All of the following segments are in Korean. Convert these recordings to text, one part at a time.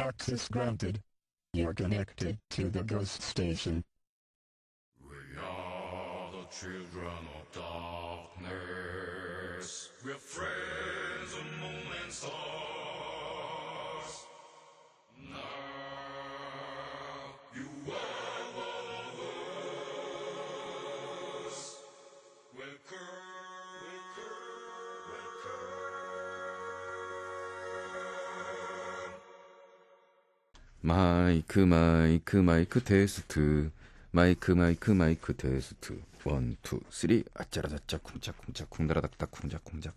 Access granted. You're connected to the ghost station. We are the children of darkness. We're friends of moon and stars. Now you are one of us. Welcome, welcome. 마이크 테스트. 마이크 테스트. 1, 2, 3. 아짜라짜짜 쿵짝쿵짝 쿵다라닥닥 쿵짝쿵짝.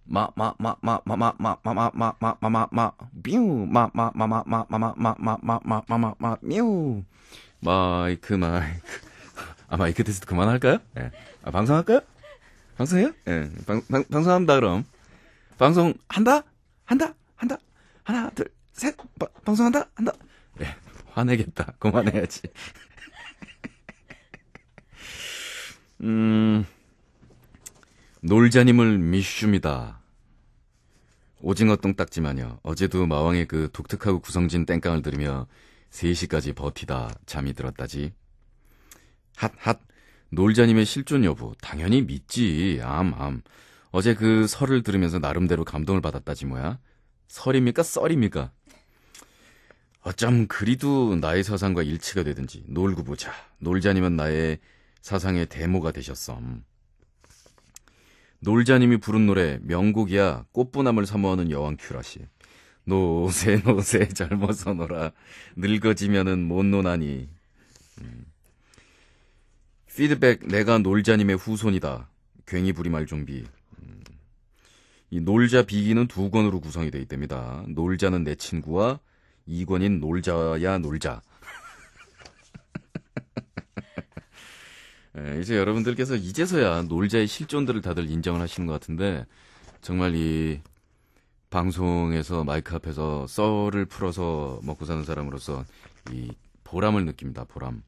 뮤. 뮤. 마이크 테스트 그만할까요? 예. 방송할까요? 방송해요? 예. 방송합니다, 그럼. 방송한다? 한다? 하나, 둘, 셋. 방송한다? 한다? 예. 화내겠다. 그만해야지. 놀자님을 미슈입니다. 오징어 똥딱지마녀. 어제도 마왕의 그 독특하고 구성진 땡깡을 들으며 3시까지 버티다 잠이 들었다지. 핫. 놀자님의 실존 여부 당연히 믿지. 암. 어제 그 설을 들으면서 나름대로 감동을 받았다지 뭐야. 설입니까? 썰입니까? 어쩜 그리도 나의 사상과 일치가 되든지 놀고 보자. 놀자님은 나의 사상의 데모가 되셨어. 놀자님이 부른 노래 명곡이야. 꽃부남을 사모하는 여왕 큐라씨. 노세 젊어서 놀아. 늙어지면은 못 노나니. 피드백 내가 놀자님의 후손이다. 괭이 부리말 좀비. 이 놀자 비기는 2권으로 구성이 되어 있답니다. 놀자는 내 친구와 2권인 놀자야 놀자. 이제 여러분들께서 이제서야 놀자의 실존들을 다들 인정을 하시는 것 같은데 정말 이 방송에서 마이크 앞에서 썰을 풀어서 먹고 사는 사람으로서 이 보람을 느낍니다. 보람.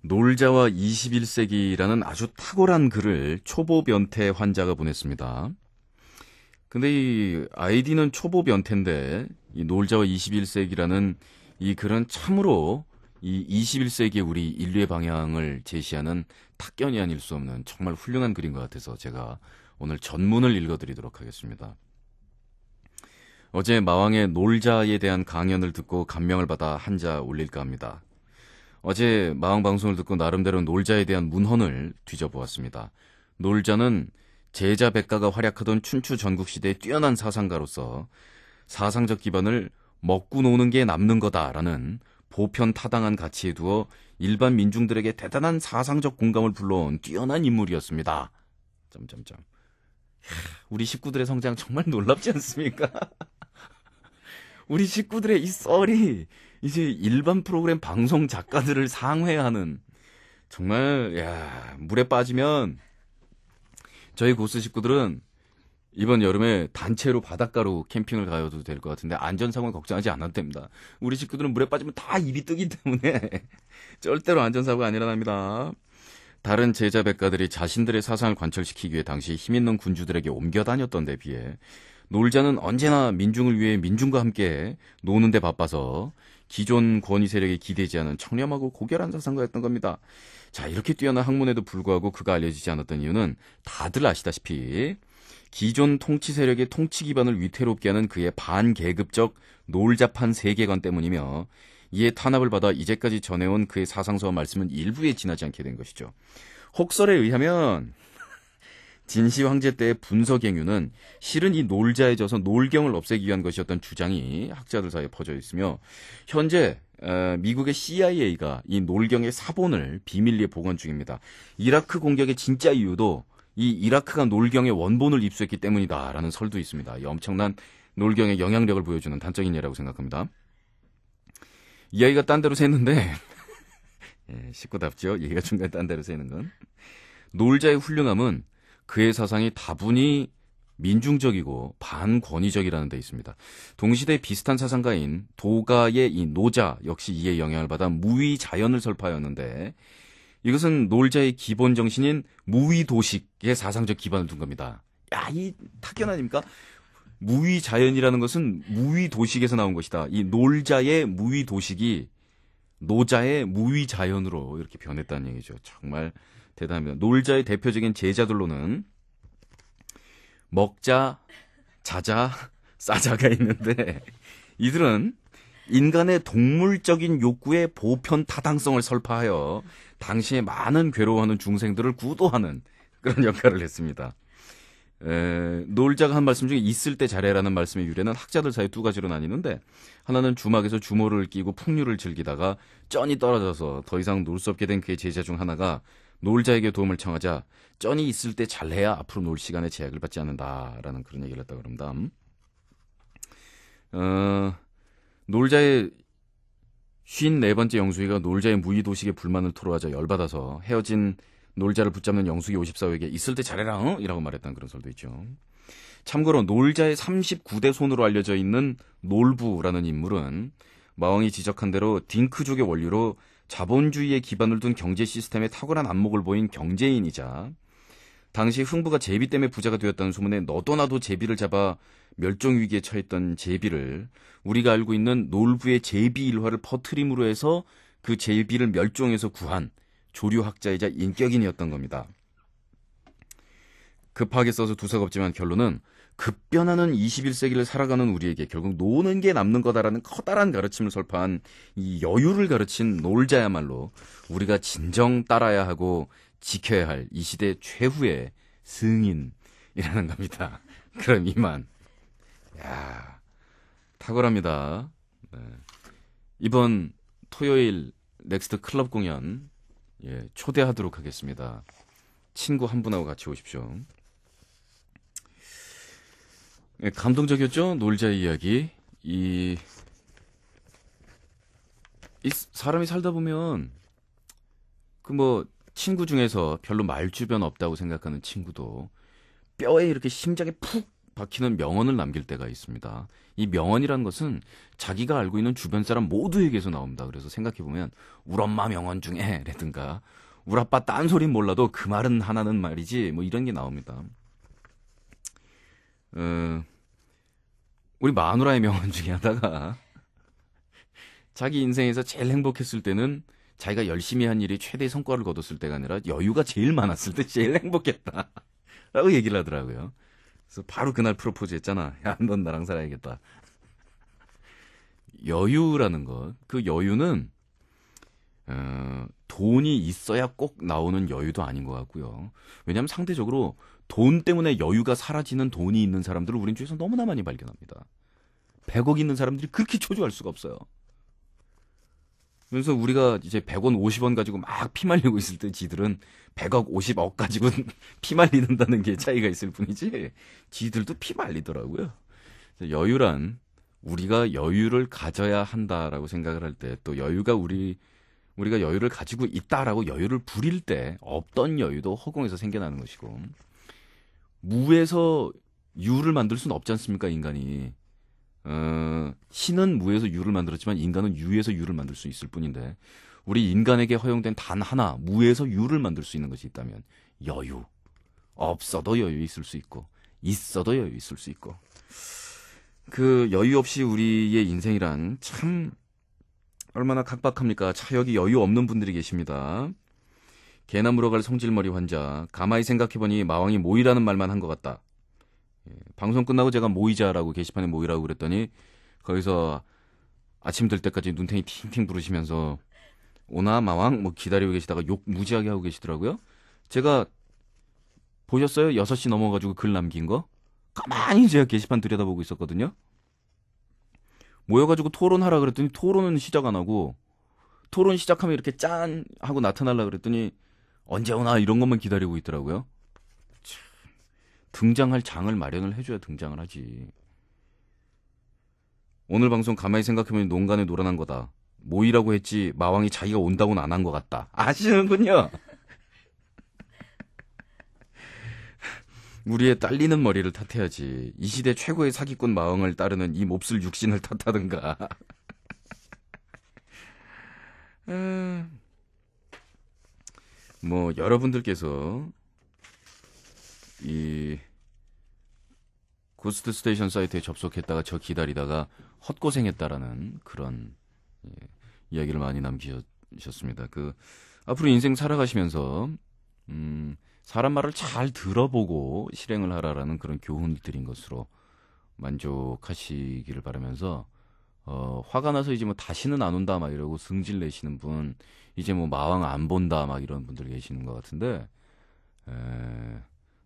놀자와 21세기라는 아주 탁월한 글을 초보 변태 환자가 보냈습니다. 근데 이 아이디는 초보 변태인데 이 놀자와 21세기라는 이 글은 참으로 이 21세기의 우리 인류의 방향을 제시하는 탁견이 아닐 수 없는 정말 훌륭한 글인 것 같아서 제가 오늘 전문을 읽어드리도록 하겠습니다. 어제 마왕의 놀자에 대한 강연을 듣고 감명을 받아 한자 올릴까 합니다. 어제 마왕 방송을 듣고 나름대로 놀자에 대한 문헌을 뒤져보았습니다. 놀자는 제자 백가가 활약하던 춘추 전국시대의 뛰어난 사상가로서 사상적 기반을 먹고 노는 게 남는 거다라는 보편타당한 가치에 두어 일반 민중들에게 대단한 사상적 공감을 불러온 뛰어난 인물이었습니다. 우리 식구들의 성장 정말 놀랍지 않습니까? 우리 식구들의 이 썰이 이제 일반 프로그램 방송 작가들을 상회하는 정말 물에 빠지면 저희 고스 식구들은 이번 여름에 단체로 바닷가로 캠핑을 가도 될 것 같은데 안전사고는 걱정하지 않아도 됩니다. 우리 식구들은 물에 빠지면 다 입이 뜨기 때문에 절대로 안전사고가 안 일어납니다. 다른 제자 백가들이 자신들의 사상을 관철시키기 위해 당시 힘있는 군주들에게 옮겨 다녔던 데 비해 놀자는 언제나 민중을 위해 민중과 함께 노는 데 바빠서 기존 권위 세력에 기대지 않은 청렴하고 고결한 사상가였던 겁니다. 자, 이렇게 뛰어난 학문에도 불구하고 그가 알려지지 않았던 이유는 다들 아시다시피 기존 통치 세력의 통치 기반을 위태롭게 하는 그의 반계급적 놀자판 세계관 때문이며 이에 탄압을 받아 이제까지 전해온 그의 사상서와 말씀은 일부에 지나지 않게 된 것이죠. 혹설에 의하면 진시 황제 때의 분서갱유는 실은 이 놀자에 져서 놀경을 없애기 위한 것이었던 주장이 학자들 사이에 퍼져 있으며 현재 미국의 CIA가 이 놀경의 사본을 비밀리에 보관 중입니다. 이라크 공격의 진짜 이유도 이 이라크가 놀경의 원본을 입수했기 때문이다라는 설도 있습니다. 이 엄청난 놀경의 영향력을 보여주는 단적인 예라고 생각합니다. 이 아이가 딴 데로 샜는데 식구답죠. 얘가 중간에 딴 데로 새는 건. 놀자의 훌륭함은 그의 사상이 다분히 민중적이고 반권위적이라는 데 있습니다. 동시대 비슷한 사상가인 도가의 이 노자 역시 이에 영향을 받아 무위자연을 설파하였는데 이것은 놀자의 기본 정신인 무위도식의 사상적 기반을 둔 겁니다. 야, 이 탁견 아닙니까? 무위자연이라는 것은 무위도식에서 나온 것이다. 이 놀자의 무위도식이 노자의 무위자연으로 이렇게 변했다는 얘기죠. 정말 대단합니다. 놀자의 대표적인 제자들로는 먹자, 자자, 싸자가 있는데 이들은 인간의 동물적인 욕구의 보편 타당성을 설파하여 당시에 많은 괴로워하는 중생들을 구도하는 그런 역할을 했습니다. 놀자가 한 말씀 중에 있을 때 잘해라는 말씀의 유래는 학자들 사이 두 가지로 나뉘는데 하나는 주막에서 주모를 끼고 풍류를 즐기다가 쩐이 떨어져서 더 이상 놀 수 없게 된 그의 제자 중 하나가 놀자에게 도움을 청하자 쩐이 있을 때 잘해야 앞으로 놀 시간에 제약을 받지 않는다라는 그런 얘기를 했다고 합니다. 놀자의 54번째 영숙이가 놀자의 무의도식에 불만을 토로하자 열받아서 헤어진 놀자를 붙잡는 영숙이 54호에게 있을 때 잘해라 어? 이라고 말했다는 그런 설도 있죠. 참고로 놀자의 39대 손으로 알려져 있는 놀부라는 인물은 마왕이 지적한 대로 딩크족의 원리로 자본주의에 기반을 둔 경제 시스템에 탁월한 안목을 보인 경제인이자 당시 흥부가 제비 때문에 부자가 되었다는 소문에 너도 나도 제비를 잡아 멸종위기에 처했던 제비를 우리가 알고 있는 놀부의 제비 일화를 퍼트림으로 해서 그 제비를 멸종해서 구한 조류학자이자 인격인이었던 겁니다. 급하게 써서 두서가 없지만 결론은 급변하는 21세기를 살아가는 우리에게 결국 노는 게 남는 거다라는 커다란 가르침을 설파한 이 여유를 가르친 놀자야말로 우리가 진정 따라야 하고 지켜야 할 이 시대 최후의 승인이라는 겁니다. 그럼 이만. 야, 탁월합니다. 네. 이번 토요일 넥스트 클럽 공연 초대하도록 하겠습니다. 친구 한 분하고 같이 오십시오. 감동적이었죠? 놀자의 이야기. 이 사람이 살다 보면 친구 중에서 별로 말주변 없다고 생각하는 친구도 뼈에 이렇게 심장에 푹 박히는 명언을 남길 때가 있습니다. 이 명언이라는 것은 자기가 알고 있는 주변 사람 모두에게서 나옵니다. 그래서 생각해보면 우리 엄마 명언 중에 라든가 우리 아빠 딴소리 몰라도 그 말은 하나는 말이지 이런 게 나옵니다. 우리 마누라의 명언 중에 하다가 자기 인생에서 제일 행복했을 때는 자기가 열심히 한 일이 최대의 성과를 거뒀을 때가 아니라 여유가 제일 많았을 때 제일 행복했다 라고 얘기를 하더라고요. 그래서 바로 그날 프로포즈 했잖아. 야, 넌 나랑 살아야겠다. 여유라는 것, 그 여유는 돈이 있어야 꼭 나오는 여유도 아닌 것 같고요. 왜냐하면 상대적으로 돈 때문에 여유가 사라지는 돈이 있는 사람들을 우린 주위에서 너무나 많이 발견합니다. 100억 있는 사람들이 그렇게 초조할 수가 없어요. 그래서 우리가 이제 100원, 50원 가지고 막 피말리고 있을 때 지들은 100억, 50억 가지고 피말리는다는 게 차이가 있을 뿐이지 지들도 피말리더라고요. 여유란 우리가 여유를 가져야 한다라고 생각을 할 때 또 여유가 우리가 여유를 가지고 있다라고 여유를 부릴 때 없던 여유도 허공에서 생겨나는 것이고 무에서 유를 만들 수는 없지 않습니까, 인간이. 신은 무에서 유를 만들었지만 인간은 유에서 유를 만들 수 있을 뿐인데 우리 인간에게 허용된 단 하나 무에서 유를 만들 수 있는 것이 있다면 여유. 없어도 여유 있을 수 있고 있어도 여유 있을 수 있고 그 여유 없이 우리의 인생이란 참 얼마나 각박합니까? 자, 여기 여유 없는 분들이 계십니다. 개나 물어갈 성질머리 환자. 가만히 생각해보니 마왕이 모이라는 말만 한 것 같다. 방송 끝나고 제가 모이자라고 게시판에 모이라고 그랬더니 거기서 아침 될 때까지 눈탱이 팅팅 부르시면서 오나 마왕 기다리고 계시다가 욕 무지하게 하고 계시더라고요. 제가 보셨어요? 6시 넘어가지고 글 남긴 거? 가만히 제가 게시판 들여다보고 있었거든요. 모여가지고 토론하라 그랬더니 토론은 시작 안 하고 토론 시작하면 이렇게 짠 하고 나타나려 그랬더니 언제 오나 이런 것만 기다리고 있더라고요. 등장할 장을 마련을 해줘야 등장을 하지. 오늘 방송 가만히 생각해보니 농간에 놀아난 거다. 모이라고 했지 마왕이 자기가 온다고는 안 한 것 같다. 아시는군요. 우리의 딸리는 머리를 탓해야지. 이 시대 최고의 사기꾼 마왕을 따르는 이 몹쓸 육신을 탓하든가. 여러분들께서 이 고스트 스테이션 사이트에 접속했다가 저 기다리다가 헛고생했다라는 그런 이야기를 많이 남기셨습니다. 앞으로 인생 살아가시면서 사람 말을 잘 들어보고 실행을 하라라는 그런 교훈을 드린 것으로 만족하시기를 바라면서 화가 나서 이제 뭐 다시는 안 온다 막 이러고 승질 내시는 분, 이제 뭐 마왕 안 본다 막 이런 분들 계시는 것 같은데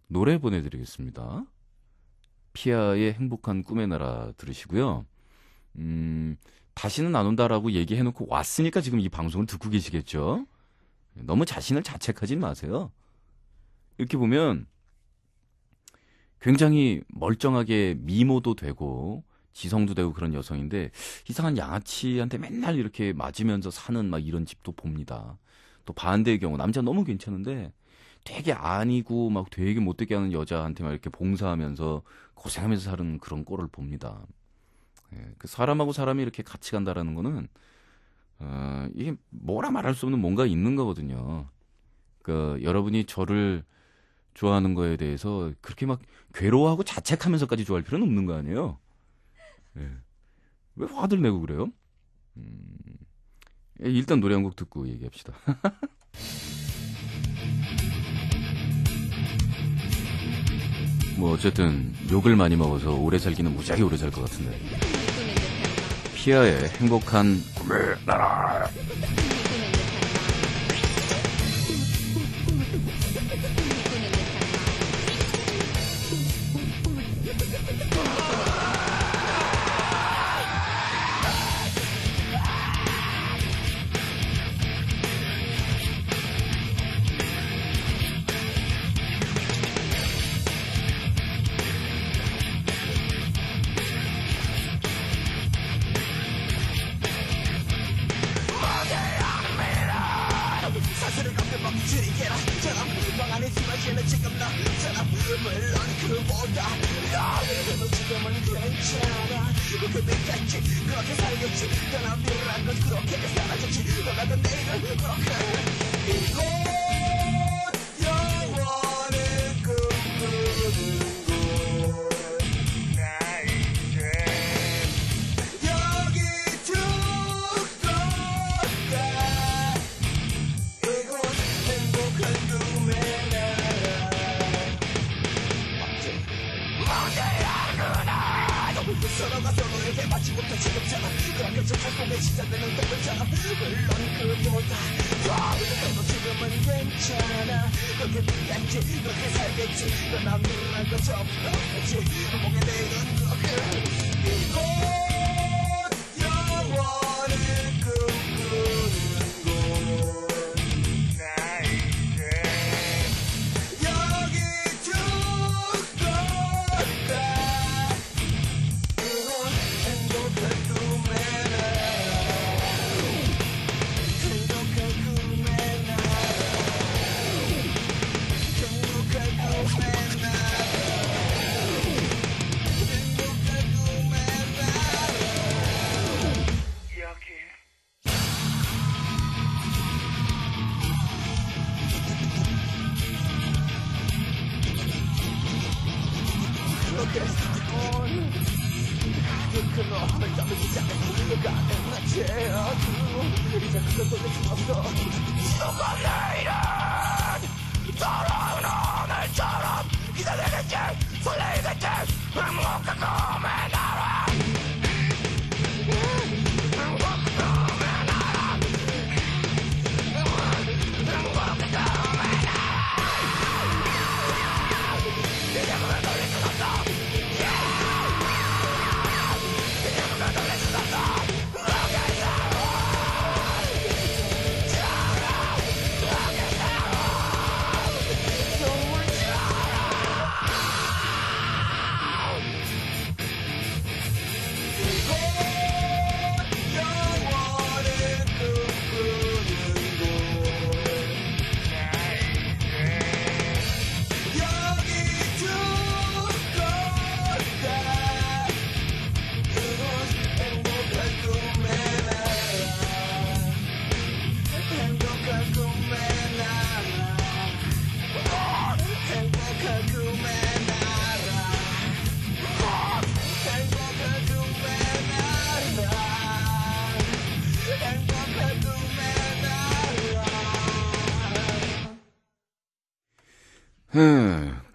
노래 보내드리겠습니다. 피아의 행복한 꿈의 나라 들으시고요. 다시는 안 온다라고 얘기해놓고 왔으니까 지금 이 방송을 듣고 계시겠죠. 너무 자신을 자책하지 마세요. 이렇게 보면 굉장히 멀쩡하게 미모도 되고 지성도 되고 그런 여성인데 이상한 양아치한테 맨날 이렇게 맞으면서 사는 막 이런 집도 봅니다. 또 반대의 경우 남자 너무 괜찮은데 되게 아니고 막 되게 못되게 하는 여자한테만 이렇게 봉사하면서 고생하면서 사는 그런 꼴을 봅니다. 그 사람하고 사람이 이렇게 같이 간다라는 거는 이게 뭐라 말할 수 없는 뭔가 있는 거거든요. 여러분이 저를 좋아하는 거에 대해서 그렇게 막 괴로워하고 자책하면서까지 좋아할 필요는 없는 거 아니에요? 왜 화들 내고 그래요? 일단 노래 한 곡 듣고 얘기합시다. 뭐 어쨌든 욕을 많이 먹어서 오래 살기는 무지하게 오래 살 것 같은데. 피아의 행복한 꿈의 나라.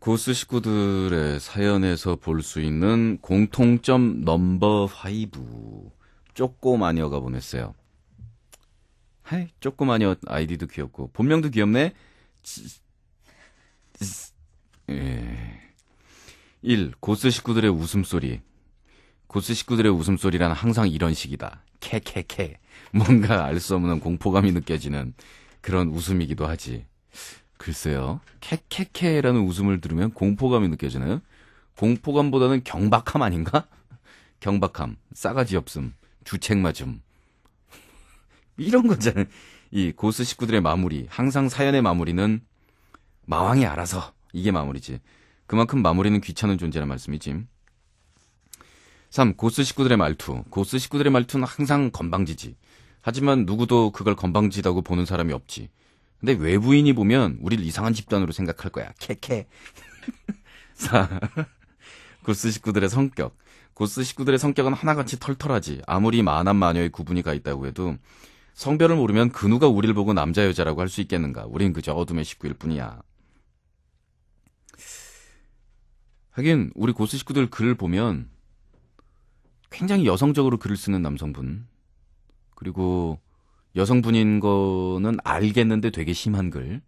고스 식구들의 사연에서 볼 수 있는 공통점 넘버 5. 쪼꼬마녀가 보냈어요. 하이, 쪼꼬마녀 아이디도 귀엽고 본명도 귀엽네. 1. 고스 식구들의 웃음소리. 고스 식구들의 웃음소리란 항상 이런 식이다. 캐캐캐. 뭔가 알 수 없는 공포감이 느껴지는 그런 웃음이기도 하지. 글쎄요. 캐캐캐라는 웃음을 들으면 공포감이 느껴지나요? 공포감보다는 경박함 아닌가? 경박함, 싸가지 없음, 주책 맞음. 이런 거잖아요. 이 고스 식구들의 마무리, 항상 사연의 마무리는 마왕이 알아서. 이게 마무리지. 그만큼 마무리는 귀찮은 존재란 말씀이지. 3. 고스 식구들의 말투. 고스 식구들의 말투는 항상 건방지지. 하지만 누구도 그걸 건방지다고 보는 사람이 없지. 근데 외부인이 보면 우리를 이상한 집단으로 생각할 거야. 캐캐. 4. 고스 식구들의 성격. 고스 식구들의 성격은 하나같이 털털하지. 아무리 만한 마녀의 구분이 가 있다고 해도 성별을 모르면 그 누가 우리를 보고 남자 여자라고 할 수 있겠는가. 우린 그저 어둠의 식구일 뿐이야. 하긴 우리 고스 식구들 글을 보면 굉장히 여성적으로 글을 쓰는 남성분, 그리고 여성분인 거는 알겠는데 되게 심한 글,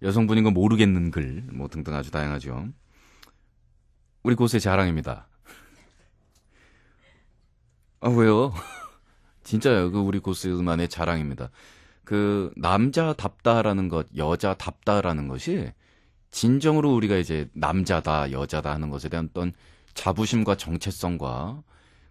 여성분인 거 모르겠는 글, 뭐 등등 아주 다양하죠. 우리 고스의 자랑입니다. 아, 왜요? 진짜요. 그 우리 고스만의 자랑입니다. 그 남자답다라는 것, 여자답다라는 것이 진정으로 우리가 이제 남자다, 여자다 하는 것에 대한 어떤 자부심과 정체성과,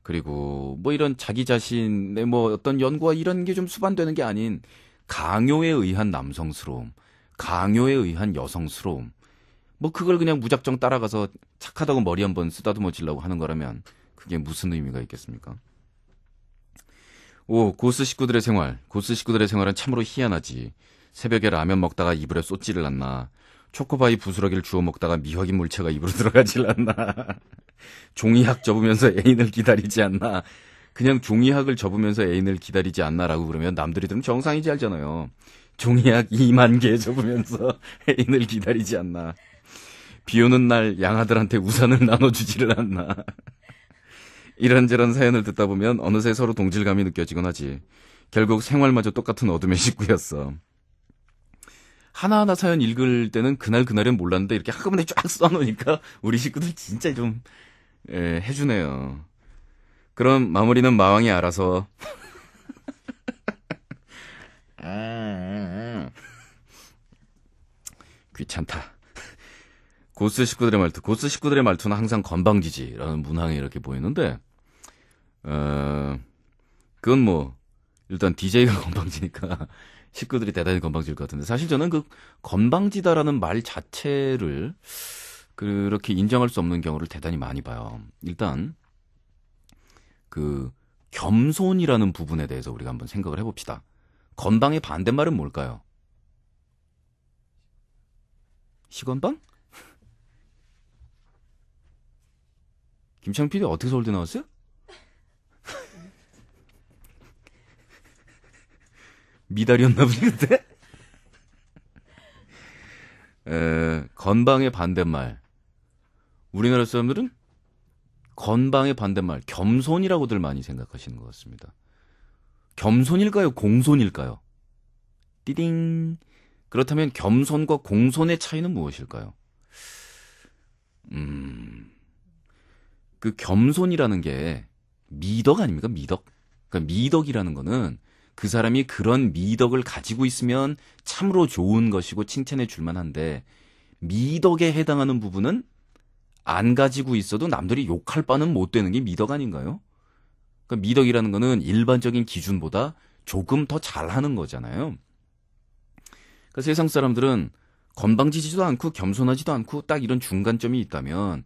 그리고 뭐 이런 자기 자신의 뭐 어떤 연구와 이런 게 좀 수반되는 게 아닌 강요에 의한 남성스러움, 강요에 의한 여성스러움, 뭐 그걸 그냥 무작정 따라가서 착하다고 머리 한번 쓰다듬어 주려고 하는 거라면 그게 무슨 의미가 있겠습니까? 5. 고스 식구들의 생활. 고스 식구들의 생활은 참으로 희한하지. 새벽에 라면 먹다가 이불에 쏟지를 않나. 초코바이 부스러기를 주워 먹다가 미확인 물체가 입으로 들어가질 않나. 종이학 접으면서 애인을 기다리지 않나. 그냥 종이학을 접으면서 애인을 기다리지 않나라고 그러면 남들이 들으면 정상이지 알잖아요. 종이학 2만 개 접으면서 애인을 기다리지 않나. 비 오는 날 양아들한테 우산을 나눠주지를 않나. 이런저런 사연을 듣다 보면 어느새 서로 동질감이 느껴지곤 하지. 결국 생활마저 똑같은 어둠의 식구였어. 하나하나 사연 읽을 때는 그날은 몰랐는데 이렇게 한꺼번에 쫙 써놓으니까 우리 식구들 진짜 좀 해주네요. 그럼 마무리는 마왕이 알아서. 귀찮다. 고스 식구들의 말투. 고스 식구들의 말투는 항상 건방지지라는 문항이 이렇게 보이는데, 그건 뭐 일단 DJ가 건방지니까 식구들이 대단히 건방질 것 같은데, 사실 저는 그 건방지다라는 말 자체를 그렇게 인정할 수 없는 경우를 대단히 많이 봐요. 일단 그 겸손이라는 부분에 대해서 우리가 한번 생각을 해봅시다. 건방의 반대말은 뭘까요? 시건방? 김창 PD 어떻게 서울대 나왔어요? 미달이었나 보지 그때? 건방의 반대말. 우리나라 사람들은 건방의 반대말 겸손이라고들 많이 생각하시는 것 같습니다. 겸손일까요? 공손일까요? 띠딩. 그렇다면 겸손과 공손의 차이는 무엇일까요? 그 겸손이라는 게 미덕 아닙니까? 미덕. 그러니까 미덕이라는 거는 그 사람이 그런 미덕을 가지고 있으면 참으로 좋은 것이고 칭찬해 줄 만한데, 미덕에 해당하는 부분은 안 가지고 있어도 남들이 욕할 바는 못 되는 게 미덕 아닌가요? 그러니까 미덕이라는 거는 일반적인 기준보다 조금 더 잘하는 거잖아요. 그러니까 세상 사람들은 건방지지도 않고 겸손하지도 않고 딱 이런 중간점이 있다면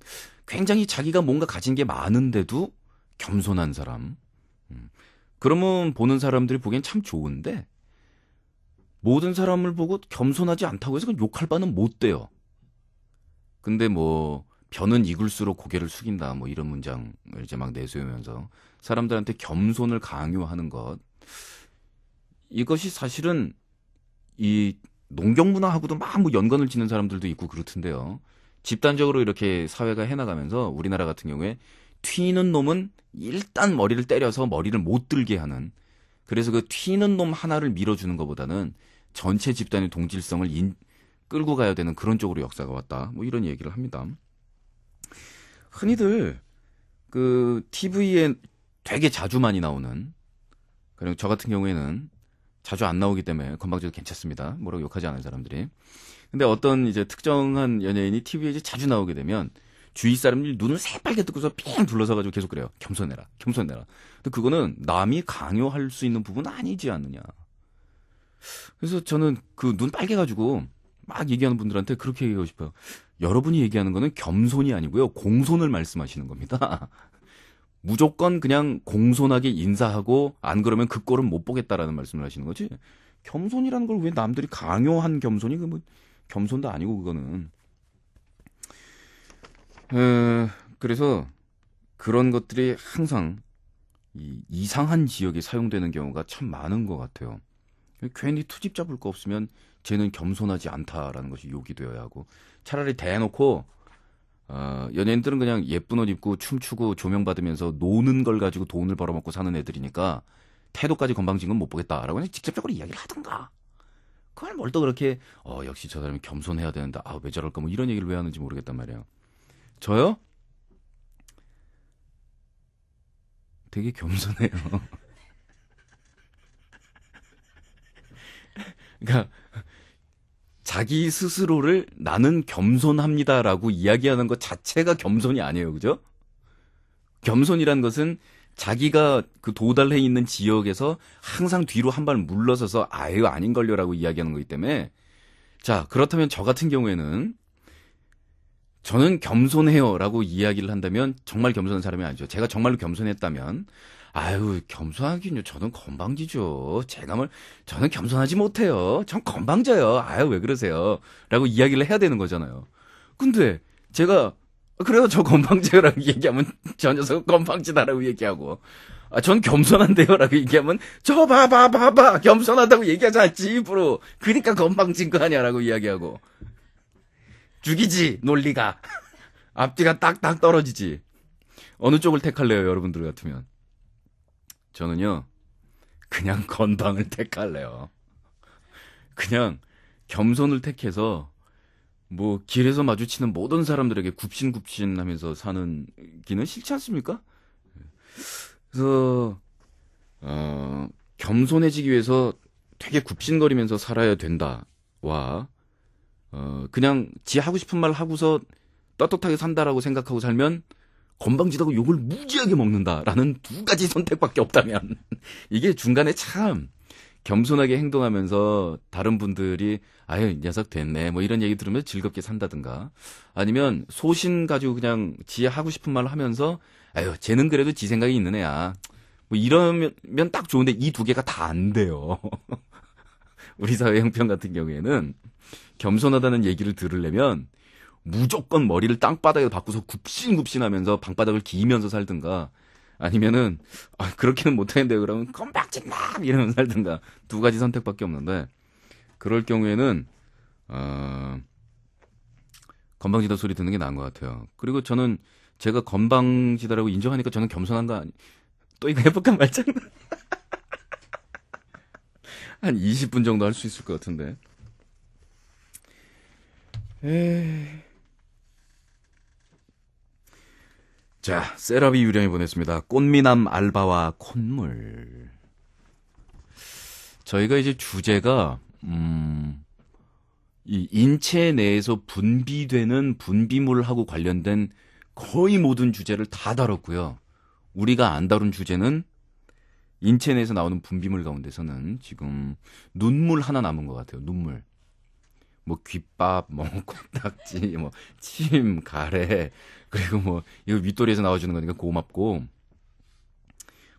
굉장히 자기가 뭔가 가진 게 많은데도 겸손한 사람. 그러면 보는 사람들이 보기엔 참 좋은데, 모든 사람을 보고 겸손하지 않다고 해서 욕할 바는 못 돼요. 근데 뭐 벼는 익을수록 고개를 숙인다, 뭐 이런 문장을 이제 막 내세우면서 사람들한테 겸손을 강요하는 것, 이것이 사실은 이 농경 문화하고도 막 뭐 연관을 짓는 사람들도 있고 그렇던데요. 집단적으로 이렇게 사회가 해나가면서 우리나라 같은 경우에 튀는 놈은 일단 머리를 때려서 머리를 못 들게 하는, 그래서 그 튀는 놈 하나를 밀어주는 것보다는 전체 집단의 동질성을 끌고 가야 되는 그런 쪽으로 역사가 왔다. 뭐 이런 얘기를 합니다. 흔히들 그 TV에 되게 자주 많이 나오는, 그리고 저 같은 경우에는 자주 안 나오기 때문에 건방져도 괜찮습니다. 뭐라고 욕하지 않은 사람들이. 근데 어떤 이제 특정한 연예인이 TV에 이제 자주 나오게 되면 주위 사람들이 눈을 새빨개 뜨고서 삥 둘러서가지고 계속 그래요. 겸손해라, 겸손해라. 근데 그거는 남이 강요할 수 있는 부분은 아니지 않느냐. 그래서 저는 그 눈 빨개가지고 막 얘기하는 분들한테 그렇게 얘기하고 싶어요. 여러분이 얘기하는 거는 겸손이 아니고요, 공손을 말씀하시는 겁니다. 무조건 그냥 공손하게 인사하고 안 그러면 그 꼴은 못 보겠다라는 말씀을 하시는 거지. 겸손이라는 걸 왜 남들이 강요한 겸손이, 그 뭐 겸손도 아니고 그거는. 그래서 그런 것들이 항상 이상한 지역에 사용되는 경우가 참 많은 것 같아요. 괜히 투집 잡을 거 없으면 쟤는 겸손하지 않다라는 것이 욕이 되어야 하고, 차라리 대놓고 연예인들은 그냥 예쁜 옷 입고 춤추고 조명받으면서 노는 걸 가지고 돈을 벌어먹고 사는 애들이니까 태도까지 건방진 건 못 보겠다라고 그냥 직접적으로 이야기를 하든가. 그걸 뭘 또 그렇게 역시 저 사람이 겸손해야 되는데 왜 저럴까 뭐 이런 얘기를 왜 하는지 모르겠단 말이에요. 저요? 되게 겸손해요. 그러니까 자기 스스로를 나는 겸손합니다라고 이야기하는 것 자체가 겸손이 아니에요. 그죠? 겸손이란 것은 자기가 그 도달해 있는 지역에서 항상 뒤로 한 발 물러서서 아유 아닌걸요라고 이야기하는 거기 때문에, 자 그렇다면 저 같은 경우에는 저는 겸손해요라고 이야기를 한다면 정말 겸손한 사람이 아니죠. 제가 정말로 겸손했다면 아유 겸손하긴요, 저는 건방지죠. 저는 겸손하지 못해요. 전 건방져요. 아유 왜 그러세요? 라고 이야기를 해야 되는 거잖아요. 근데 제가 그래요 저 건방져요라고 얘기하면 저 녀석은 건방지다라고 얘기하고, 전 겸손한데요라고 얘기하면 저 봐봐 겸손하다고 얘기하지 않지 일부러. 그러니까 건방진 거 아니야라고 이야기하고. 죽이지 논리가. 앞뒤가 딱딱 떨어지지. 어느 쪽을 택할래요 여러분들 같으면? 저는요 그냥 건방을 택할래요. 그냥 겸손을 택해서 뭐 길에서 마주치는 모든 사람들에게 굽신굽신하면서 사는 기는 싫지 않습니까? 그래서 겸손해지기 위해서 되게 굽신거리면서 살아야 된다와 그냥 지 하고 싶은 말 하고서 떳떳하게 산다라고 생각하고 살면 건방지다고 욕을 무지하게 먹는다라는 두 가지 선택밖에 없다면 이게 중간에 참 겸손하게 행동하면서 다른 분들이 아유 이 녀석 됐네 뭐 이런 얘기 들으면서 즐겁게 산다든가, 아니면 소신 가지고 그냥 지 하고 싶은 말 하면서 아유 쟤는 그래도 지 생각이 있는 애야 뭐 이러면 딱 좋은데 이 두 개가 다 안 돼요. 우리 사회 형편 같은 경우에는 겸손하다는 얘기를 들으려면 무조건 머리를 땅바닥에 박고서 굽신굽신하면서 방바닥을 기면서 살든가, 아니면은 그렇게는 못하겠는데 그러면 건방진다 이러면서 살든가, 두 가지 선택밖에 없는데, 그럴 경우에는 건방지다 소리 듣는 게 나은 것 같아요. 그리고 저는 제가 건방지다라고 인정하니까 저는 겸손한 거 또 이거 해볼까 말짱. 한 20분 정도 할 수 있을 것 같은데. 자, 세라비 유령이 보냈습니다. 꽃미남 알바와 콧물. 저희가 이제 주제가 이 인체 내에서 분비되는 분비물하고 관련된 거의 모든 주제를 다 다뤘고요. 우리가 안 다룬 주제는 인체 내에서 나오는 분비물 가운데서는 지금 눈물 하나 남은 것 같아요. 눈물. 뭐 귓밥, 뭐 코딱지, 뭐 침, 가래, 그리고 뭐 이거 윗도리에서 나와주는 거니까 고맙고,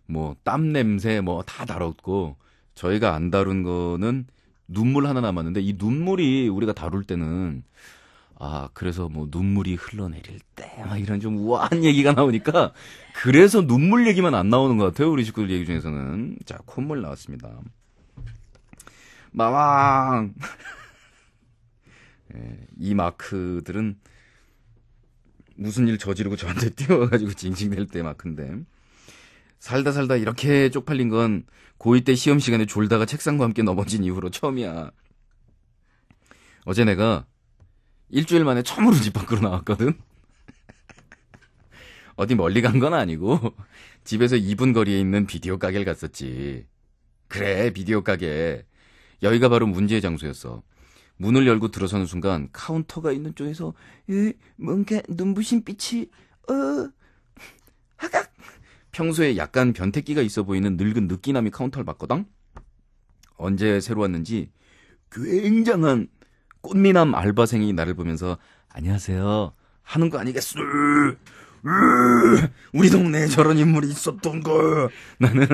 뭐 땀 냄새 뭐 다 다뤘고, 저희가 안 다룬 거는 눈물 하나 남았는데, 이 눈물이 우리가 다룰 때는 그래서 뭐 눈물이 흘러내릴 때 막 이런 좀 우아한 얘기가 나오니까 그래서 눈물 얘기만 안 나오는 것 같아요. 우리 식구들 얘기 중에서는. 자, 콧물 나왔습니다. 마왕 이 마크들은 무슨 일 저지르고 저한테 뛰어와가지고 징징댈 때 마크인데, 살다 이렇게 쪽팔린 건 고2 때 시험 시간에 졸다가 책상과 함께 넘어진 이후로 처음이야. 어제 내가 일주일 만에 처음으로 집 밖으로 나왔거든. 어디 멀리 간 건 아니고 집에서 2분 거리에 있는 비디오 가게를 갔었지. 그래, 비디오 가게. 여기가 바로 문제의 장소였어. 문을 열고 들어서는 순간 카운터가 있는 쪽에서 뭔가 눈부신 빛이 하각. 평소에 약간 변태기가 있어 보이는 늙은 느끼남이 카운터를 봤거든. 언제 새로 왔는지 굉장한 꽃미남 알바생이 나를 보면서 안녕하세요 하는 거 아니겠어? 우리 동네에 저런 인물이 있었던 거. 나는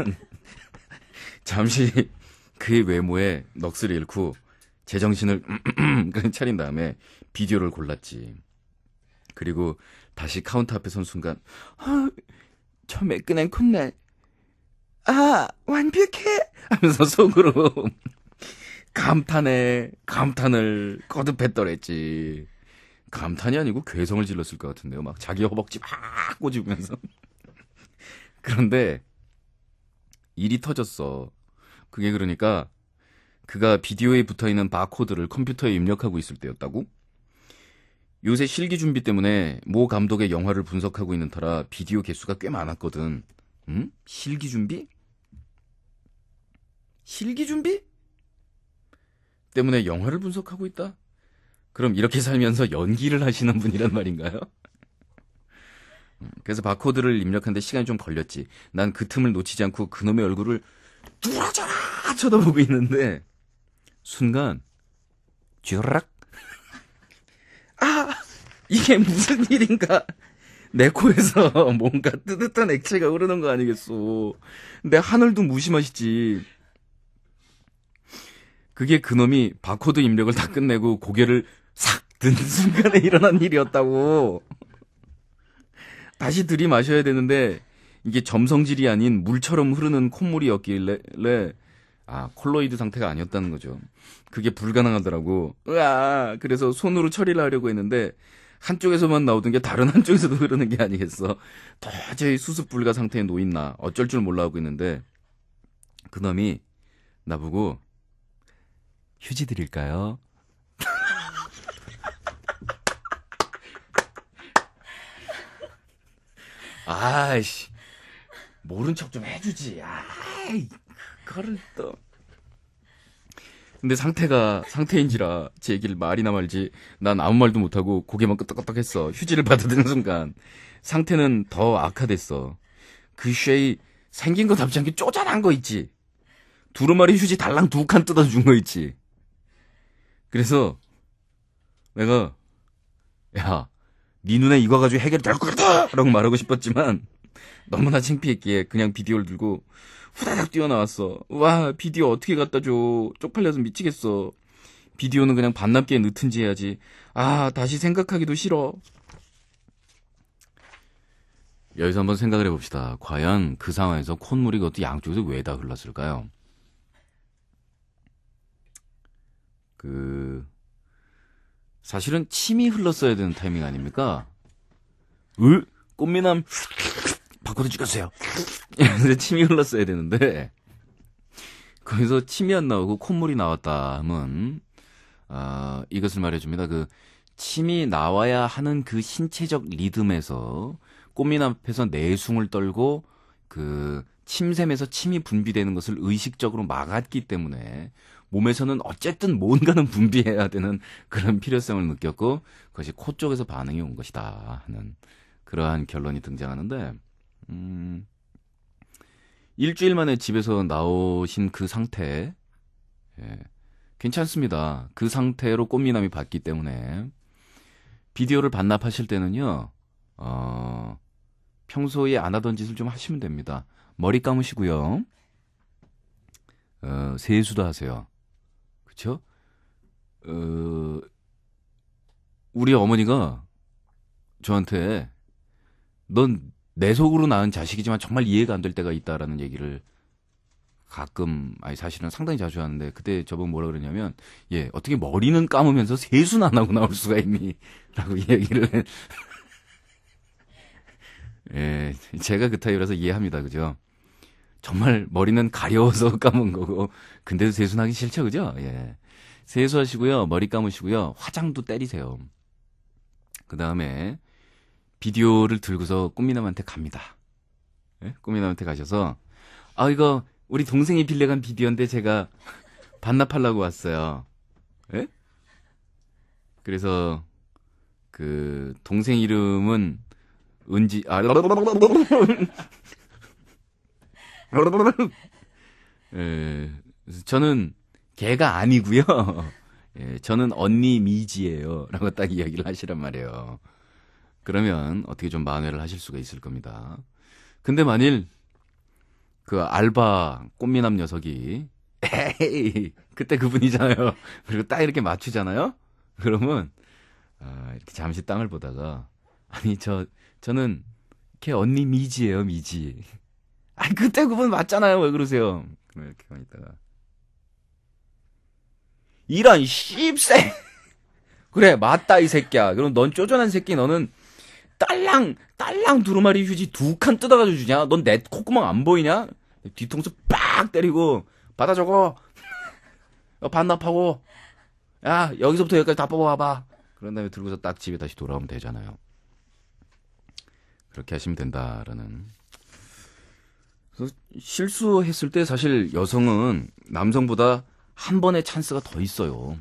잠시 그의 외모에 넋을 잃고 제정신을 차린 다음에 비디오를 골랐지. 그리고 다시 카운터 앞에 선 순간 저 매끈한 콧날 완벽해 하면서 속으로 감탄을 거듭했더랬지. 감탄이 아니고 괴성을 질렀을 것 같은데요. 막 자기 허벅지 막 꼬집으면서. 그런데 일이 터졌어. 그게 그러니까 그가 비디오에 붙어있는 바코드를 컴퓨터에 입력하고 있을 때였다고? 요새 실기 준비 때문에 모 감독의 영화를 분석하고 있는 터라 비디오 개수가 꽤 많았거든. 응? 실기 준비? 실기 준비? 때문에 영화를 분석하고 있다? 그럼 이렇게 살면서 연기를 하시는 분이란 말인가요? 그래서 바코드를 입력하는데 시간이 좀 걸렸지. 난 그 틈을 놓치지 않고 그놈의 얼굴을 뚫어져라 쳐다보고 있는데 순간 쥐락 이게 무슨 일인가. 내 코에서 뭔가 뜨뜻한 액체가 흐르는 거 아니겠소. 내 하늘도 무심하시지. 그게 그놈이 바코드 입력을 다 끝내고 고개를 싹 든 순간에 일어난 일이었다고. 다시 들이마셔야 되는데 이게 점성질이 아닌 물처럼 흐르는 콧물이었길래 콜로이드 상태가 아니었다는 거죠. 그게 불가능하더라고. 그래서 손으로 처리를 하려고 했는데 한쪽에서만 나오던 게 다른 한쪽에서도 흐르는 게 아니겠어. 도저히 수습 불가 상태에 놓인나 어쩔 줄 몰라 하고 있는데 그놈이 나보고 휴지 드릴까요? 아이씨, 모른 척 좀 해주지. 그거를 또. 근데 상태인지라 제 얘기를 말이나 말지 난 아무 말도 못하고 고개만 끄덕끄덕했어. 휴지를 받아드는 순간 상태는 더 악화됐어. 그 쉐이 생긴 거답지 않게 쪼잔한 거 있지. 두루마리 휴지 달랑 2칸 뜯어준 거 있지. 그래서 내가 네 눈에 이거 가지고 해결될 거다 라고 말하고 싶었지만 너무나 창피했기에 그냥 비디오를 들고 후다닥 뛰어나왔어. 와, 비디오 어떻게 갖다 줘. 쪽팔려서 미치겠어. 비디오는 그냥 반납기에 넣든지 해야지. 다시 생각하기도 싫어. 여기서 한번 생각을 해봅시다. 과연 그 상황에서 콧물이 그것도 양쪽에서 왜 다 흘렀을까요? 사실은 침이 흘렀어야 되는 타이밍 아닙니까? 꽃미남 바코드 찍었어요. 근데 침이 흘렀어야 되는데 거기서 침이 안 나오고 콧물이 나왔다 하면 이것을 말해줍니다. 그 침이 나와야 하는 그 신체적 리듬에서 꽃미남 앞에서 내숭을 떨고 그 침샘에서 침이 분비되는 것을 의식적으로 막았기 때문에 몸에서는 어쨌든 뭔가는 분비해야 되는 그런 필요성을 느꼈고 그것이 코 쪽에서 반응이 온 것이다 하는 그러한 결론이 등장하는데 일주일 만에 집에서 나오신 그 상태 괜찮습니다. 그 상태로 꽃미남이 봤기 때문에 비디오를 반납하실 때는요 평소에 안 하던 짓을 좀 하시면 됩니다. 머리 감으시고요 세수도 하세요. 그쵸? 우리 어머니가 저한테 넌 내 속으로 낳은 자식이지만 정말 이해가 안 될 때가 있다라는 얘기를 가끔, 아니, 사실은 상당히 자주 하는데, 그때 저분 뭐라 그러냐면, 예, 어떻게 머리는 감으면서 세수는 안 하고 나올 수가 있니? 라고 얘기를. 예, 제가 그 타입이라서 이해합니다. 그죠? 정말 머리는 가려워서 감은 거고, 근데도 세수는 하기 싫죠. 그죠? 예. 세수하시고요, 머리 감으시고요, 화장도 때리세요. 그 다음에, 비디오를 들고서 꽃미남한테 갑니다. 예? 꽃미남한테 가셔서, 아, 이거, 우리 동생이 빌려간 비디오인데 제가 반납하려고 왔어요. 예? 그래서, 그, 동생 이름은, 은지, 예, 저는 걔가 아니고요. 예, 저는 언니 미지예요. 라고 딱 이야기를 하시란 말이에요. 그러면 어떻게 좀 만회를 하실 수가 있을 겁니다. 근데 만일 그 알바 꽃미남 녀석이 에이 그때 그분이잖아요. 그리고 딱 이렇게 맞추잖아요. 그러면 이렇게 잠시 땅을 보다가 아니 저는 걔 언니 미지예요. 미지. 아니 그때 그분 맞잖아요. 왜 그러세요? 그럼 이렇게 가만 있다가 이런 씹새 그래 맞다 이 새끼야. 그럼 넌 쪼잔한 새끼. 너는 딸랑 두루마리 휴지 2칸 뜯어가지고 주냐? 넌 내 콧구멍 안 보이냐? 뒤통수 빡 때리고 받아 적어. 반납하고 야 여기서부터 여기까지 다 뽑아와봐. 그런 다음에 들고서 딱 집에 다시 돌아오면 되잖아요. 그렇게 하시면 된다라는. 그래서 실수했을 때 사실 여성은 남성보다 한 번의 찬스가 더 있어요.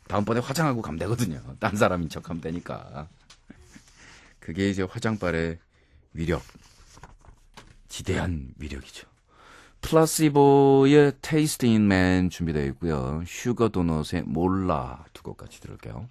다음번에 화장하고 가면 되거든요. 딴 사람인 척하면 되니까. 그게 이제 화장빨의 위력. 지대한 위력이죠. 플라시보의 Taste in Man 준비되어 있고요. 슈거 도넛의 몰라 두 곡 같이 들을게요.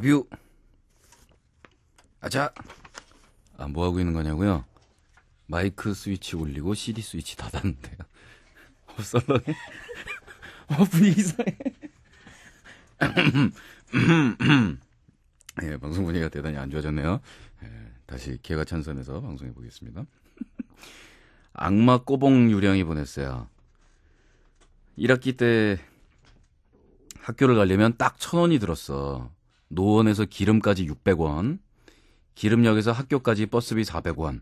아뷰. 아자. 아, 뭐 하고 있는 거냐고요? 마이크 스위치 올리고 CD 스위치 닫았는데요. 썰렁해. 분위기 이상해. 예, 방송 분위기가 대단히 안 좋아졌네요. 예, 다시 개가찬선에서 방송해 보겠습니다. 악마 꼬봉 유령이 보냈어요. 1학기 때 학교를 가려면 딱 1,000원이 들었어. 노원에서 기름까지 600원, 기름역에서 학교까지 버스비 400원.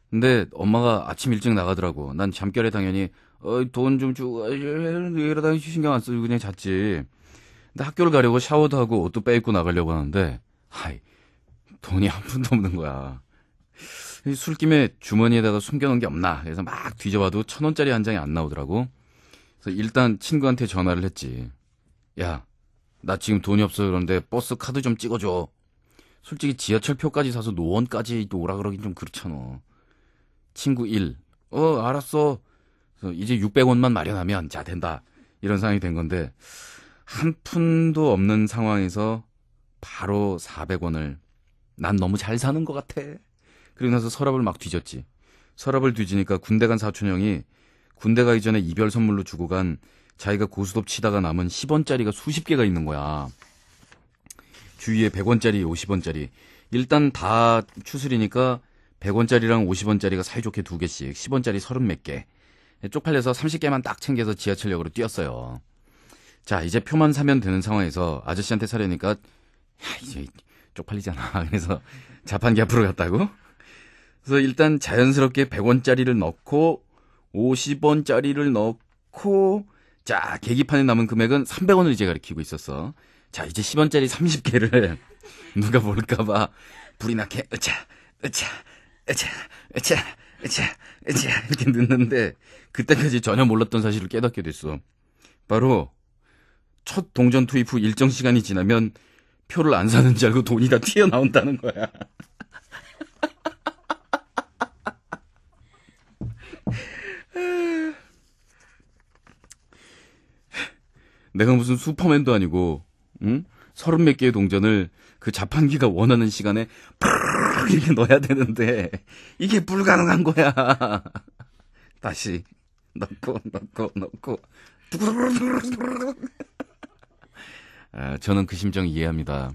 근데 엄마가 아침 일찍 나가더라고. 난 잠결에 당연히 돈 좀 주고 이러다 신경 안 쓰고 그냥 잤지. 근데 학교를 가려고 샤워도 하고 옷도 빼입고 나가려고 하는데 돈이 한 푼도 없는 거야. 술김에 주머니에다가 숨겨놓은 게 없나 그래서 막 뒤져봐도 1,000원짜리 한 장이 안 나오더라고. 그래서 일단 친구한테 전화를 했지. 야, 나 지금 돈이 없어. 그런데 버스 카드 좀 찍어줘. 솔직히 지하철표까지 사서 노원까지 오라 그러긴 좀 그렇잖아. 친구 1, 알았어. 그래서 이제 600원만 마련하면 자 된다. 이런 상황이 된 건데 한 푼도 없는 상황에서 바로 400원을 난 너무 잘 사는 것 같아. 그리고 나서 서랍을 막 뒤졌지. 서랍을 뒤지니까 군대 간 사촌 형이 군대 가기 전에 이별 선물로 주고 간 자기가 고스톱 치다가 남은 10원짜리가 수십 개가 있는 거야. 주위에 100원짜리, 50원짜리. 일단 다 추스리니까 100원짜리랑 50원짜리가 사이좋게 2개씩, 10원짜리 30몇 개. 쪽팔려서 30개만 딱 챙겨서 지하철역으로 뛰었어요. 자, 이제 표만 사면 되는 상황에서 아저씨한테 사려니까 이제 쪽팔리잖아. 그래서 자판기 앞으로 갔다고. 그래서 일단 자연스럽게 100원짜리를 넣고 50원짜리를 넣고 자, 계기판에 남은 금액은 300원을 이제 가리키고 있었어. 자, 이제 10원짜리 30개를 누가 볼까봐 불이 나게 으차 이렇게 넣는데 그때까지 전혀 몰랐던 사실을 깨닫게 됐어. 바로 첫 동전 투입 후 일정 시간이 지나면 표를 안 사는 줄 알고 돈이 다 튀어나온다는 거야. 내가 무슨 슈퍼맨도 아니고 30몇 개의 동전을 그 자판기가 원하는 시간에 이렇게 넣어야 되는데 이게 불가능한 거야. 다시 넣고 저는 그 심정 이해합니다.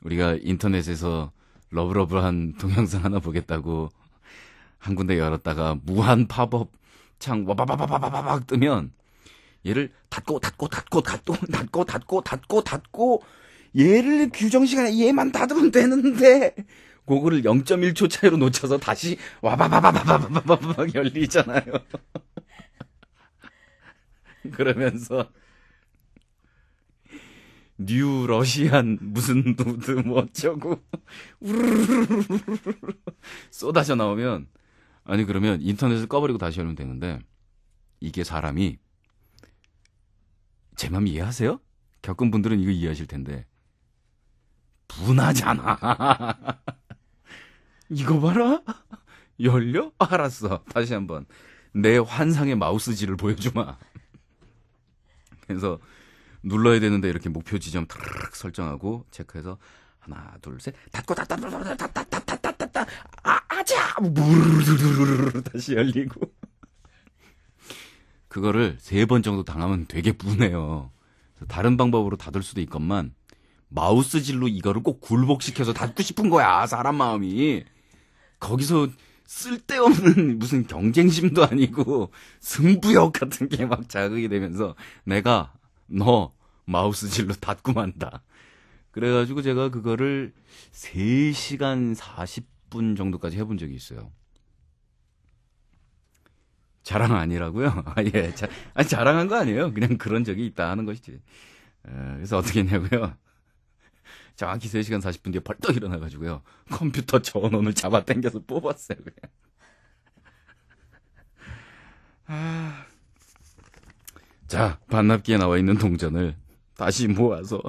우리가 인터넷에서 러브러브한 동영상 하나 보겠다고 한 군데 열었다가 무한 팝업 창 와바바바바바박 뜨면 얘를 닫고 얘를 규정 시간에 얘만 닫으면 되는데 그거를 0.1초 차이로 놓쳐서 다시 와바바바바바바박 열리잖아요. 그러면서 뉴 러시안 무슨 노드 뭐 어쩌고 우르르르르 쏟아져 나오면 아니 그러면 인터넷을 꺼버리고 다시 열면 되는데 이게 사람이 제 맘 이해하세요? 겪은 분들은 이거 이해하실 텐데 분하잖아. 이거 봐라. 열려? 알았어. 다시 한번 내 환상의 마우스질을 보여주마. 그래서 눌러야 되는데 이렇게 목표 지점 탁 설정하고 체크해서 하나 둘 셋 닫고 아자 다시 열리고. 그거를 3번 정도 당하면 되게 분해요. 다른 방법으로 닫을 수도 있건만 마우스질로 이거를 꼭 굴복시켜서 닫고 싶은 거야. 사람 마음이. 거기서 쓸데없는 무슨 경쟁심도 아니고 승부욕 같은 게 막 자극이 되면서 내가 너 마우스질로 닫고 만다. 그래가지고 제가 그거를 3시간 40분 정도까지 해본 적이 있어요. 자랑 아니라고요? 예, 자랑한 거 아니에요. 그냥 그런 적이 있다 하는 것이지. 그래서 어떻게 했냐고요? 정확히 3시간 40분 뒤에 벌떡 일어나가지고요. 컴퓨터 전원을 잡아당겨서 뽑았어요, 그냥. 자, 반납기에 나와 있는 동전을 다시 모아서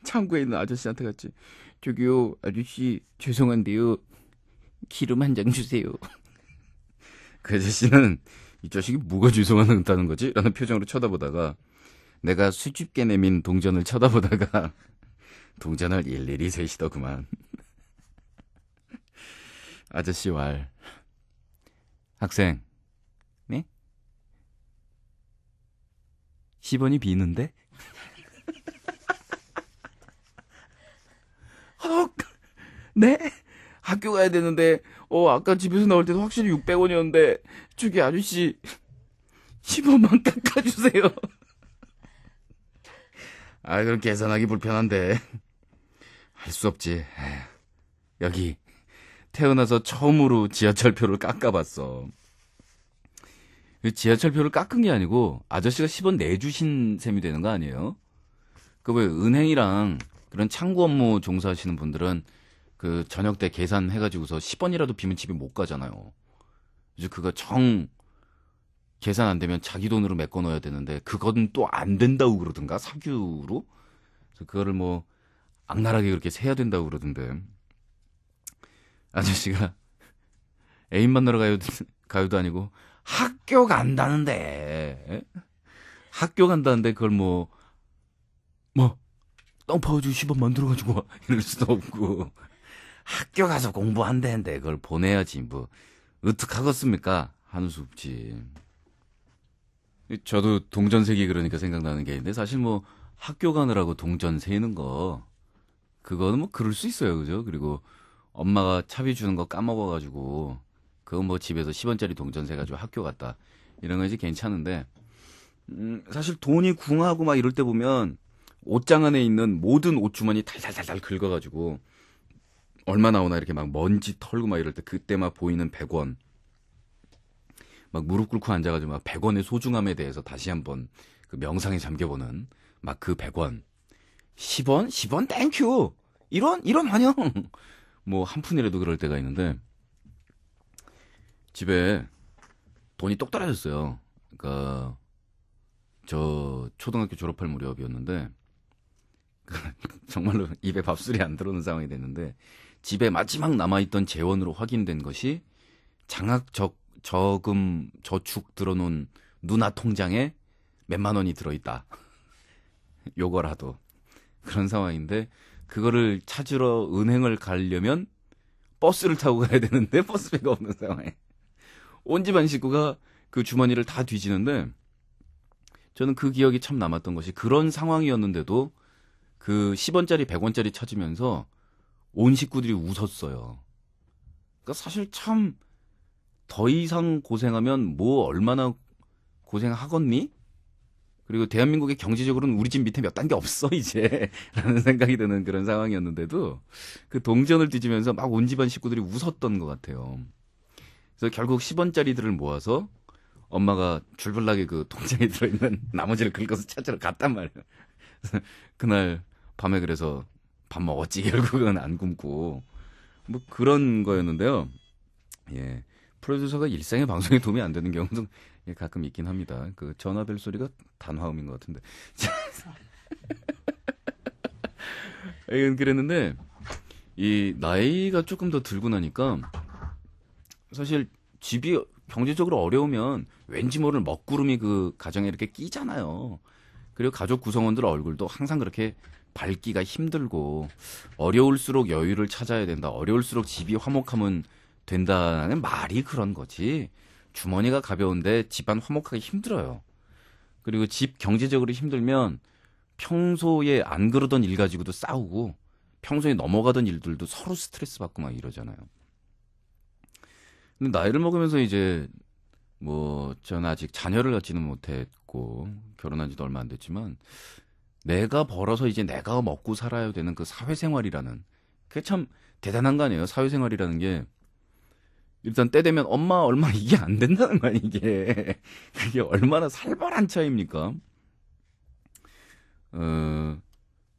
창구에 있는 아저씨한테 갔지. 저기요, 아저씨, 죄송한데요. 기름 한 장 주세요. 그 아저씨는 이 자식이 뭐가 죄송하다는 거지? 라는 표정으로 쳐다보다가 내가 수줍게 내민 동전을 쳐다보다가 동전을 일일이 세시더구만. 아저씨 왈. 학생, 네? 10원이 비는데? 헉! 네? 학교 가야 되는데, 아까 집에서 나올 때도 확실히 600원이었는데, 저기 아저씨, 10원만 깎아주세요. 아, 그럼 계산하기 불편한데. 할 수 없지. 에휴, 여기, 태어나서 처음으로 지하철표를 깎아봤어. 지하철표를 깎은 게 아니고, 아저씨가 10원 내주신 셈이 되는 거 아니에요? 그 왜 은행이랑 그런 창구 업무 종사하시는 분들은 그 저녁 때 계산해가지고서 10원이라도 비면 집에 못 가잖아요. 이제 그거 계산 안 되면 자기 돈으로 메꿔 넣어야 되는데 그건 또 안 된다고 그러던가 사규로. 그래서 그거를 뭐 악랄하게 그렇게 세야 된다고 그러던데. 아저씨가 애인 만나러 가요도 아니고 학교 간다는데 학교 간다는데 그걸 땅 파가지고 10원 만들어가지고 와 이럴 수도 없고 학교 가서 공부한다는데 그걸 보내야지 뭐 어떡하겠습니까? 하는 수 없지. 저도 동전 세기 그러니까 생각나는 게 있는데 사실 뭐 학교 가느라고 동전 세는 거 그거는 뭐 그럴 수 있어요, 그죠? 그리고 엄마가 차비 주는 거 까먹어가지고 그거 뭐 집에서 10원짜리 동전 세가지고 학교 갔다 이런 거 이제 괜찮은데 사실 돈이 궁하고 막 이럴 때 보면 옷장 안에 있는 모든 옷주머니 달달달달 긁어가지고 얼마 나오나 이렇게 막 먼지 털고 막 이럴 때 그때 막 보이는 100원 막 무릎 꿇고 앉아가지고 막 100원의 소중함에 대해서 다시 한번 그 명상에 잠겨보는 막 그 100원 10원? 10원 땡큐 1원 환영 뭐 한 푼이라도 그럴 때가 있는데 집에 돈이 똑 떨어졌어요. 그러니까 저 초등학교 졸업할 무렵이었는데 정말로 입에 밥술이 안 들어오는 상황이 됐는데 집에 마지막 남아있던 재원으로 확인된 것이 저금 저축 들어놓은 누나 통장에 몇만 원이 들어있다. 요거라도 그런 상황인데 그거를 찾으러 은행을 가려면 버스를 타고 가야 되는데 버스비가 없는 상황에 온 집안 식구가 그 주머니를 다 뒤지는데 저는 그 기억이 참 남았던 것이 그런 상황이었는데도 그 10원짜리 100원짜리 찾으면서 온 식구들이 웃었어요. 그러니까 사실 참 더 이상 고생하면 뭐 얼마나 고생하겠니? 그리고 대한민국의 경제적으로는 우리 집 밑에 몇 단계 없어 이제 라는 생각이 드는 그런 상황이었는데도 그 동전을 뒤지면서 막 온 집안 식구들이 웃었던 것 같아요. 그래서 결국 10원짜리들을 모아서 엄마가 줄불나게 그 통장에 들어있는 나머지를 긁어서 찾으러 갔단 말이에요. 그날 밤에 그래서 밥 먹었지 결국은 안 굶고 뭐 그런 거였는데요. 예, 프로듀서가 일상의 방송에 도움이 안 되는 경우도 가끔 있긴 합니다. 그 전화벨 소리가 단화음인 것 같은데. 그랬는데 이 나이가 조금 더 들고 나니까 사실 집이 경제적으로 어려우면 왠지 모를 먹구름이 그 가정에 이렇게 끼잖아요. 그리고 가족 구성원들 얼굴도 항상 그렇게 밝기가 힘들고 어려울수록 여유를 찾아야 된다. 어려울수록 집이 화목하면 된다는 말이 그런 거지. 주머니가 가벼운데 집안 화목하기 힘들어요. 그리고 집 경제적으로 힘들면 평소에 안 그러던 일 가지고도 싸우고 평소에 넘어가던 일들도 서로 스트레스 받고 막 이러잖아요. 근데 나이를 먹으면서 이제 뭐 저는 아직 자녀를 갖지는 못했고 결혼한 지도 얼마 안 됐지만 내가 벌어서 이제 내가 먹고 살아야 되는 그 사회생활이라는 그게 참 대단한 거 아니에요. 사회생활이라는 게 일단 때 되면 엄마 얼마 이게 안 된다는 거 아니에요. 이게 그게 얼마나 살벌한 차이입니까?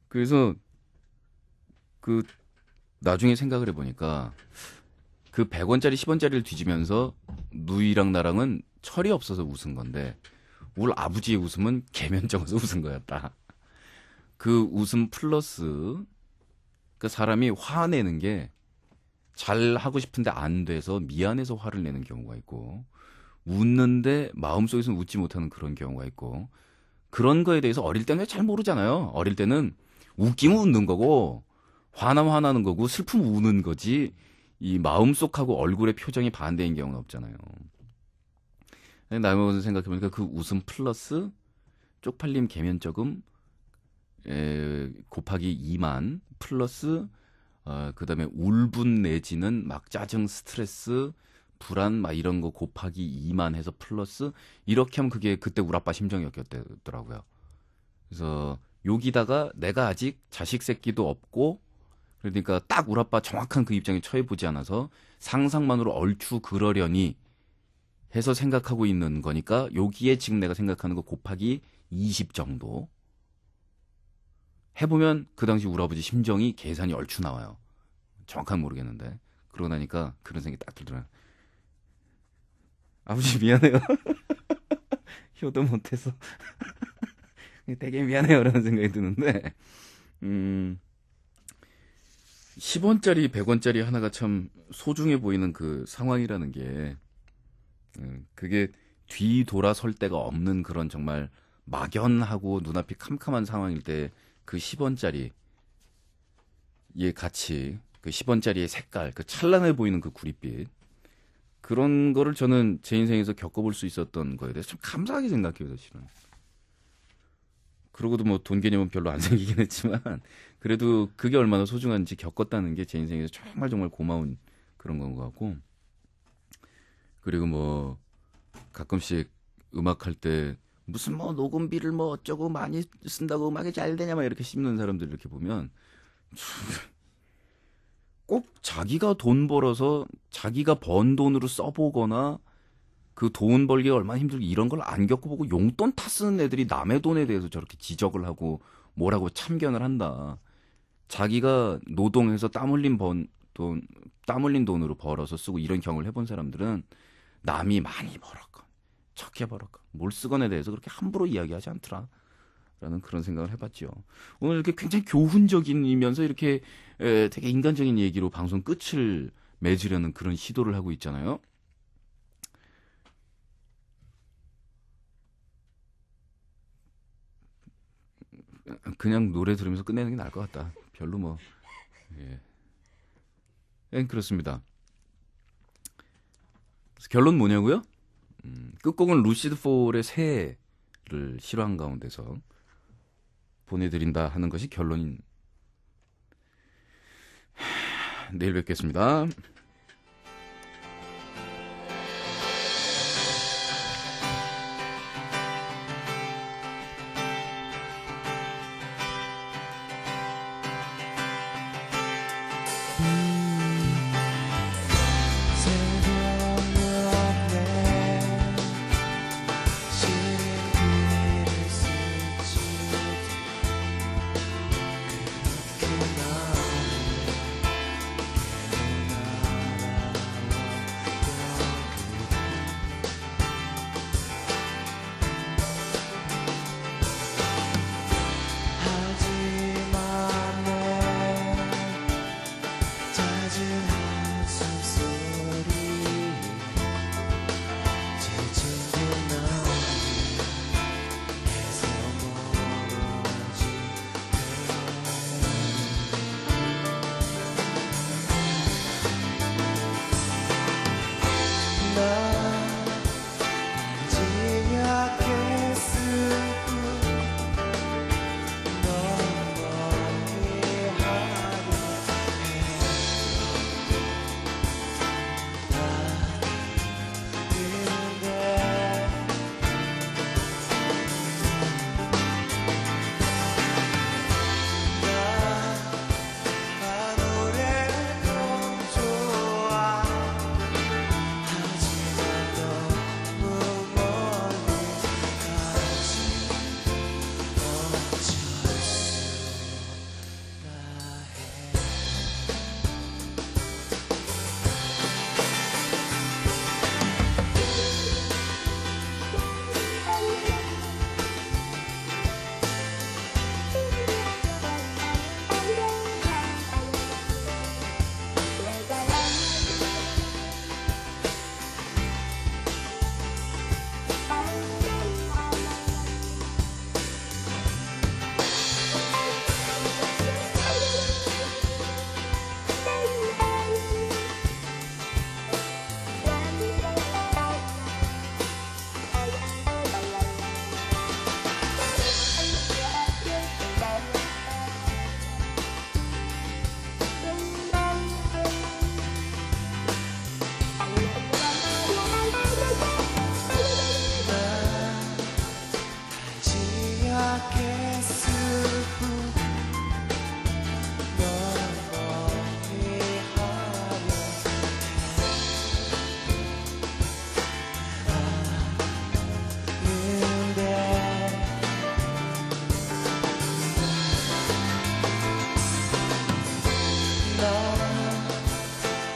그래서 그 나중에 생각을 해보니까 그 100원짜리 10원짜리를 뒤지면서 누이랑 나랑은 철이 없어서 웃은 건데 우리 아버지의 웃음은 개면적어서 웃은 거였다. 그 웃음 플러스 그 사람이 화내는 게 잘 하고 싶은데 안 돼서 미안해서 화를 내는 경우가 있고 웃는데 마음속에서는 웃지 못하는 그런 경우가 있고 그런 거에 대해서 어릴 때는 잘 모르잖아요. 어릴 때는 웃기면 웃는 거고 화나면 화나는 거고 슬프면 우는 거지 이 마음속하고 얼굴의 표정이 반대인 경우는 없잖아요. 나머지 생각해보니까 그 웃음 플러스 쪽팔림 계면적음 곱하기 2만 플러스 그 다음에 울분 내지는 막 짜증 스트레스 불안 막 이런 거 곱하기 2만 해서 플러스 이렇게 하면 그게 그때 우리 아빠 심정이었더라고요. 그래서 여기다가 내가 아직 자식 새끼도 없고 그러니까 딱 우리 아빠 정확한 그 입장에 처해보지 않아서 상상만으로 얼추 그러려니 해서 생각하고 있는 거니까 여기에 지금 내가 생각하는 거 곱하기 20 정도 해보면 그 당시 우리 아버지 심정이 계산이 얼추 나와요. 정확하게 모르겠는데 그러고 나니까 그런 생각이 딱 들더라고요. 아버지 미안해요. 효도 못해서 되게 미안해요 라는 생각이 드는데 10원짜리 100원짜리 하나가 참 소중해 보이는 그 상황이라는 게 그게 뒤돌아설 데가 없는 그런 정말 막연하고 눈앞이 캄캄한 상황일 때 그 10원짜리의 가치, 그 10원짜리의 색깔, 그 찬란해 보이는 그 구릿빛 그런 거를 저는 제 인생에서 겪어볼 수 있었던 거에 대해서 참 감사하게 생각해요, 사실은. 그러고도 뭐 돈 개념은 별로 안 생기긴 했지만 그래도 그게 얼마나 소중한지 겪었다는 게 제 인생에서 정말 정말 고마운 그런 건 것 같고 그리고 뭐 가끔씩 음악할 때 무슨 뭐 녹음비를 뭐 어쩌고 많이 쓴다고 음악이 잘 되냐 막 이렇게 씹는 사람들 이렇게 보면 꼭 자기가 돈 벌어서 자기가 번 돈으로 써보거나 그 돈 벌기가 얼마나 힘들고 이런 걸 안 겪어보고 용돈 타 쓰는 애들이 남의 돈에 대해서 저렇게 지적을 하고 뭐라고 참견을 한다. 자기가 노동해서 땀 흘린 돈으로 벌어서 쓰고 이런 경험을 해본 사람들은 남이 많이 벌었건 적게 벌었건 뭘 쓰건에 대해서 그렇게 함부로 이야기하지 않더라. 라는 그런 생각을 해봤죠. 오늘 이렇게 굉장히 교훈적이면서 이렇게 되게 인간적인 얘기로 방송 끝을 맺으려는 그런 시도를 하고 있잖아요. 그냥 노래 들으면서 끝내는 게 나을 것 같다. 별로 뭐. 그렇습니다. 그래서 결론 뭐냐고요? 끝곡은 루시드 폴의 새를 실황 가운데서 보내드린다 하는 것이 결론인. 내일 뵙겠습니다.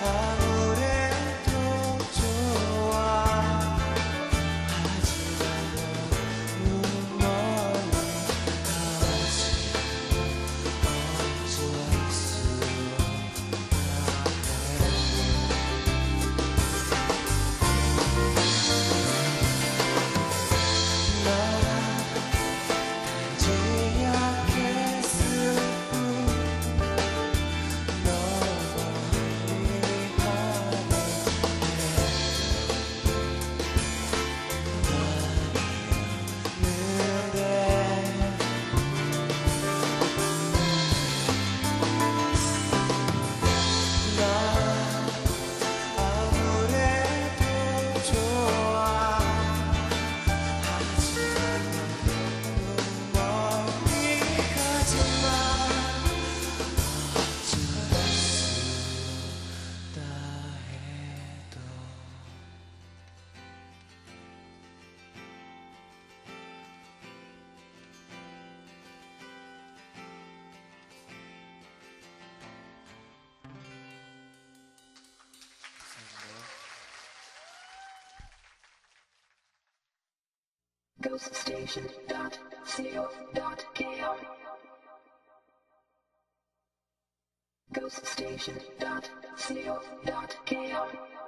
아무래도 좋아 하지만 너무 멀리 가지 어쩔 수 없네 난 제약했을 뿐 너 멀리 아무래도 좋아 하지만 너무 멀리 가지마 어쩔 수다 해도 ghoststation.co.kr ghoststation.co.kr